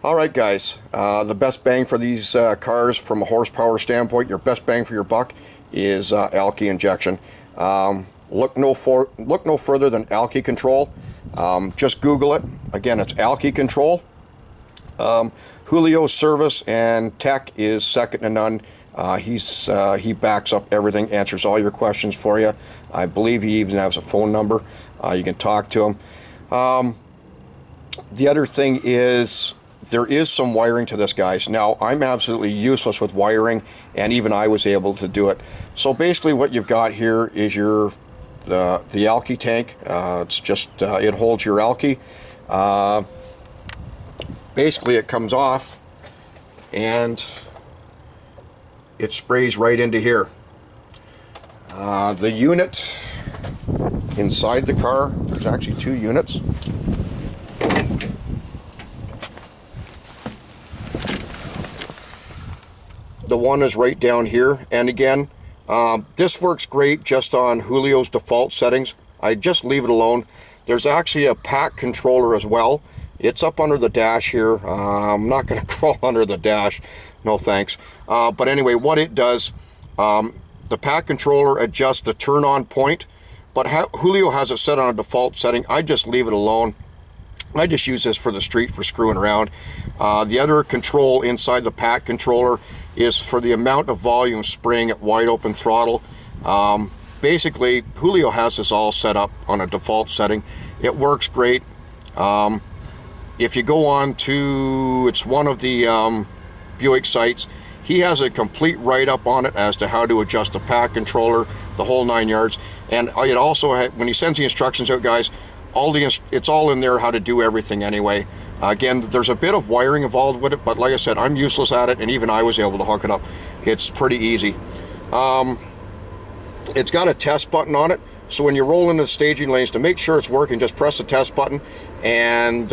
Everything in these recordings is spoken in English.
All right, guys, the best bang for these cars from a horsepower standpoint, your best bang for your buck is Alky injection. Look no further than Alky Control. Just Google it. Again, it's Alky Control. Julio's service and tech is second to none. He backs up everything, answers all your questions for you. I believe he even has a phone number. You can talk to him. The other thing is, there is some wiring to this, guys. Now, I'm absolutely useless with wiring, and even I was able to do it. So basically what you've got here is the Alky tank. It's just, it holds your Alky. Basically it comes off and it sprays right into here. The unit inside the car, there's actually two units. The one is right down here, and again, this works great just on Julio's default settings. I just leave it alone. There's actually a pack controller as well. It's up under the dash here. I'm not going to crawl under the dash, no thanks. But anyway, what it does, the pack controller adjusts the turn on point, but Julio has it set on a default setting. I just leave it alone. I just use this for the street for screwing around. The other control inside the pack controller is for the amount of volume spraying at wide open throttle. Basically, Julio has this all set up on a default setting. It works great. If you go on to, it's one of the Buick sites, he has a complete write-up on it as to how to adjust the pack controller, the whole 9 yards. And it also, when he sends the instructions out, guys, it's all in there how to do everything anyway. Again, there's a bit of wiring involved with it, but like I said, I'm useless at it, and even I was able to hook it up. It's pretty easy. It's got a test button on it, so when you roll into the staging lanes, to make sure it's working, just press the test button, and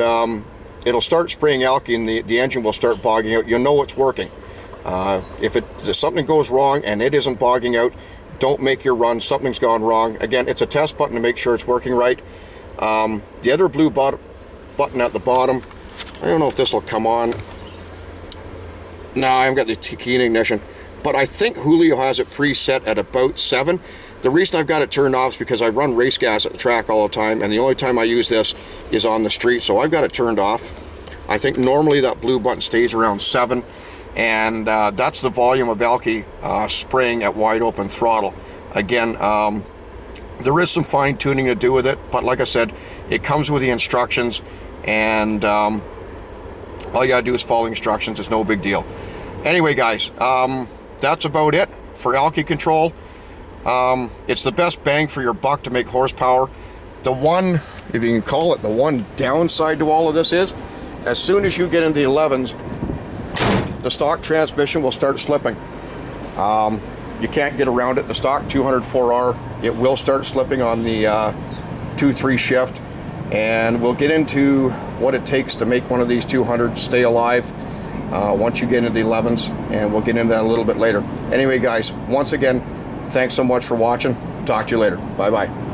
it'll start spraying Alky, and the engine will start bogging out. You'll know it's working. If something goes wrong and it isn't bogging out, don't make your run. Something's gone wrong. Again, it's a test button to make sure it's working right. The other blue button at the bottom, I don't know if this will come on. No, I haven't got the key ignition, but I think Julio has it preset at about 7. The reason I've got it turned off is because I run race gas at the track all the time, and the only time I use this is on the street, so I've got it turned off. I think normally that blue button stays around 7, and that's the volume of Alky spraying at wide open throttle. Again, there is some fine tuning to do with it, but like I said, it comes with the instructions, and all you gotta do is follow instructions. It's no big deal. Anyway, guys, that's about it for Alky Control. It's the best bang for your buck to make horsepower. The one, if you can call it, the one downside to all of this is, as soon as you get into the 11s, the stock transmission will start slipping. You can't get around it. The stock 204R, it will start slipping on the 2-3 shift, and we'll get into what it takes to make one of these 200s stay alive once you get into the 11s, and we'll get into that a little bit later. Anyway, guys, once again, thanks so much for watching. Talk to you later. Bye-bye.